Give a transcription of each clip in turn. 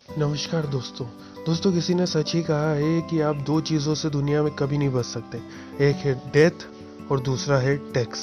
नमस्कार दोस्तों। किसी ने सच ही कहा है कि आप दो चीज़ों से दुनिया में कभी नहीं बच सकते। एक है डेथ और दूसरा है टैक्स।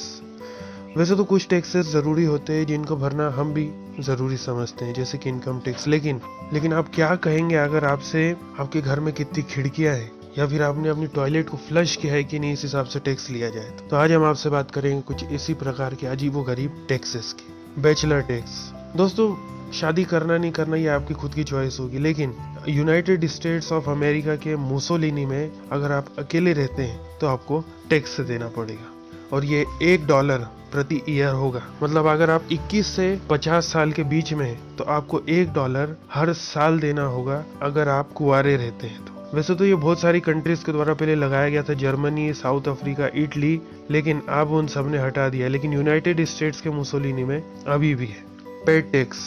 वैसे तो कुछ टैक्सेस ज़रूरी होते हैं जिनको भरना हम भी ज़रूरी समझते हैं, जैसे कि इनकम टैक्स। लेकिन आप क्या कहेंगे अगर आपसे आपके घर में कितनी खिड़कियां हैं या फिर आपने अपनी टॉयलेट को फ्लश किया है कि नहीं, इस हिसाब से टैक्स लिया जाए। तो आज हम आपसे बात करेंगे कुछ इसी प्रकार के अजीबोगरीब टैक्सेस की। Bachelor tax. दोस्तों, शादी करना नहीं करना ये आपकी खुद की चॉइस होगी, लेकिन यूनाइटेड स्टेट्स ऑफ अमेरिका के मुसोलिनी में अगर आप अकेले रहते हैं तो आपको टैक्स देना पड़ेगा, और ये $1 प्रति ईयर होगा। मतलब अगर आप 21 से 50 साल के बीच में हैं तो आपको $1 हर साल देना होगा अगर आप कुंवारे रहते हैं तो। वैसे तो ये बहुत सारी कंट्रीज के द्वारा पहले लगाया गया था, जर्मनी, साउथ अफ्रीका, इटली, लेकिन अब उन सब ने हटा दिया। लेकिन यूनाइटेड स्टेट्स के मुसोलिनी में अभी भी है। पेट टैक्स,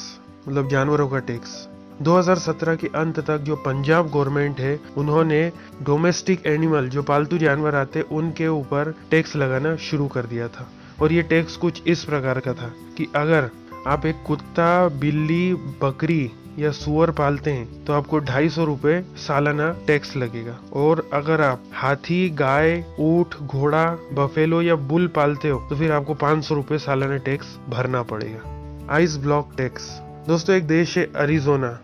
मतलब जानवरों का टैक्स। 2017 के अंत तक जो पंजाब गवर्नमेंट है, उन्होंने डोमेस्टिक एनिमल, जो पालतू जानवर आते, उनके ऊपर टैक्स लगाना शुरू कर दिया था। और ये टैक्स कुछ इस प्रकार का था कि अगर आप एक कुत्ता, बिल्ली, बकरी या सुअर पालते हैं तो आपको ₹250 सालाना टैक्स लगेगा। और अगर आप हाथी, गाय, ऊंट, घोड़ा, बफेलो या बुल पालते हो तो फिर आपको ₹500 सालाना टैक्स भरना पड़ेगा। Ice block tax. दोस्तों, एक देश है अरिजोना।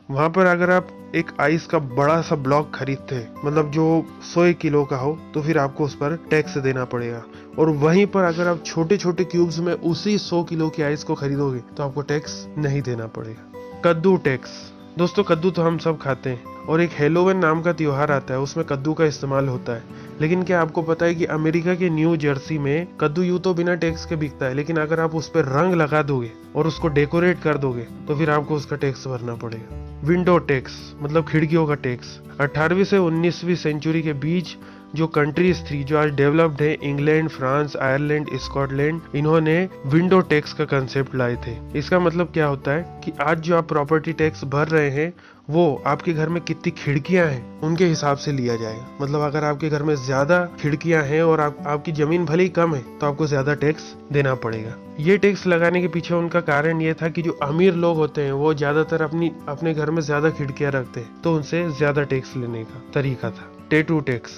वहां पर अगर आप एक आइस का बड़ा सा ब्लॉक खरीदते हैं, मतलब जो 100 किलो का हो, तो फिर आपको उस पर टैक्स देना पड़ेगा। और वहीं पर अगर आप छोटे छोटे क्यूब्स में उसी 100 किलो की आइस को खरीदोगे तो आपको टैक्स नहीं देना पड़ेगा। कद्दू टैक्स। दोस्तों, कद्दू तो हम सब खाते हैं, और एक हेलोविन नाम का त्योहार आता है, उसमें कद्दू का इस्तेमाल होता है। लेकिन क्या आपको पता है कि अमेरिका के न्यू जर्सी में कद्दू यूं तो बिना टैक्स के बिकता है, लेकिन अगर आप उस पर रंग लगा दोगे और उसको डेकोरेट कर दोगे तो फिर आपको उसका टैक्स भरना पड़ेगा। विंडो टैक्स, मतलब खिड़कियों का टैक्स। 18वीं से 19वीं सेंचुरी के बीच जो कंट्रीज थी जो आज डेवलप्ड है, इंग्लैंड, फ्रांस, आयरलैंड, स्कॉटलैंड, इन्होंने विंडो टैक्स का कंसेप्ट लाए थे। इसका मतलब क्या होता है कि आज जो आप प्रॉपर्टी टैक्स भर रहे हैं वो आपके घर में कितनी खिड़कियां हैं उनके हिसाब से लिया जाएगा। मतलब अगर आपके घर में ज्यादा खिड़कियां हैं और आपकी जमीन भले ही कम है तो आपको ज्यादा टैक्स देना पड़ेगा। ये टैक्स लगाने के पीछे उनका कारण ये था कि जो अमीर लोग होते हैं वो ज्यादातर अपने घर में ज्यादा खिड़कियां रखते हैं, तो उनसे ज्यादा टैक्स लेने का तरीका था। Tattoo tax.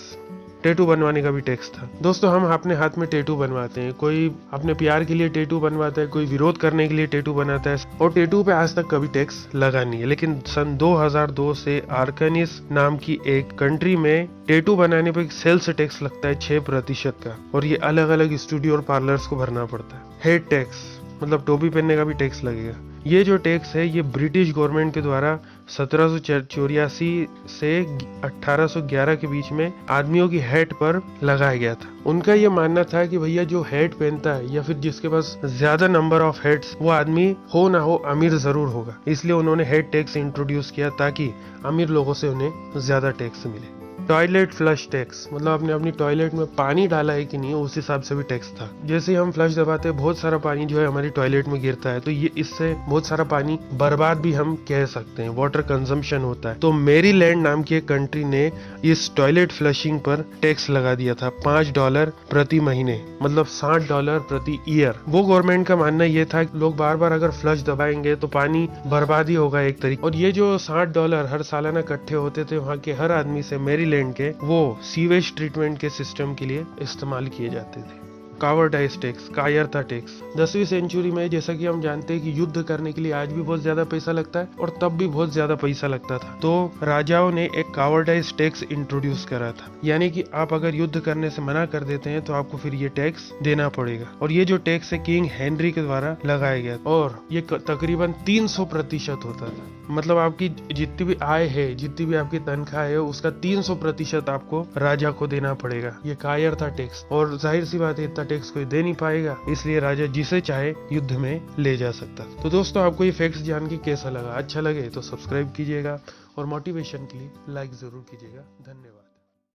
टैटू बनवाने का भी टैक्स था। दोस्तों, हम अपने हाथ में टैटू बनवाते हैं। कोई अपने प्यार के लिए टैटू बनवाता है, कोई विरोध करने के लिए टैटू बनाता है, और टैटू पे आज तक कभी टैक्स लगा नहीं है। लेकिन सन 2002 से आर्कानिस नाम की एक कंट्री में टैटू बनाने पर सेल्स टैक्स लगता है 6% का, और ये अलग अलग स्टूडियो और पार्लर्स को भरना पड़ता है। हेड टैक्स, मतलब टोपी पहनने का भी टैक्स लगेगा। ये जो टैक्स है ये ब्रिटिश गवर्नमेंट के द्वारा 1784 से 1811 के बीच में आदमियों की हेड पर लगाया गया था। उनका ये मानना था कि भैया जो हेड पहनता है या फिर जिसके पास ज्यादा नंबर ऑफ हेड्स, वो आदमी हो ना हो अमीर जरूर होगा। इसलिए उन्होंने हेड टैक्स इंट्रोड्यूस किया ताकि अमीर लोगों से उन्हें ज्यादा टैक्स मिले। टॉयलेट फ्लश टैक्स, मतलब आपने अपनी टॉयलेट में पानी डाला है कि नहीं, उस हिसाब से भी टैक्स था। जैसे हम फ्लश दबाते हैं, बहुत सारा पानी जो है हमारी टॉयलेट में गिरता है, तो ये इससे बहुत सारा पानी बर्बाद भी हम कह सकते हैं, वाटर कंजम्पशन होता है। तो मैरीलैंड नाम की एक कंट्री ने इस टॉयलेट फ्लशिंग पर टैक्स लगा दिया था, $5 प्रति महीने, मतलब $60 प्रति ईयर। वो गवर्नमेंट का मानना ये था कि लोग बार बार अगर फ्लश दबाएंगे तो पानी बर्बाद ही होगा एक तरीके। और ये जो $60 हर सालाना इकट्ठे होते थे वहाँ के हर आदमी से, मैरीलैंड के, वो सीवेज ट्रीटमेंट के सिस्टम के लिए इस्तेमाल किए जाते थे। कावर्डाइज टैक्स, कायरता टैक्स। 10वीं सेंचुरी में, जैसा कि हम जानते हैं कि युद्ध करने के लिए आज भी बहुत ज्यादा पैसा लगता है और तब भी बहुत ज्यादा पैसा लगता था, तो राजाओं ने एक कावर्डाइज टैक्स इंट्रोड्यूस करा था। यानी कि आप अगर युद्ध करने से मना कर देते हैं तो आपको फिर ये टैक्स देना पड़ेगा। और ये जो टैक्स है किंग हेनरी के द्वारा लगाया गया, और ये तकरीबन 300% होता था। मतलब आपकी जितनी भी आय है, जितनी भी आपकी तनख्वाह है, उसका 300% आपको राजा को देना पड़ेगा। ये कायर था टैक्स, और जाहिर सी बात है इतना टैक्स कोई दे नहीं पाएगा, इसलिए राजा जिसे चाहे युद्ध में ले जा सकता। तो दोस्तों, आपको ये फैक्ट्स जान के कैसा लगा? अच्छा लगे तो सब्सक्राइब कीजिएगा और मोटिवेशन के लिए लाइक जरूर कीजिएगा। धन्यवाद।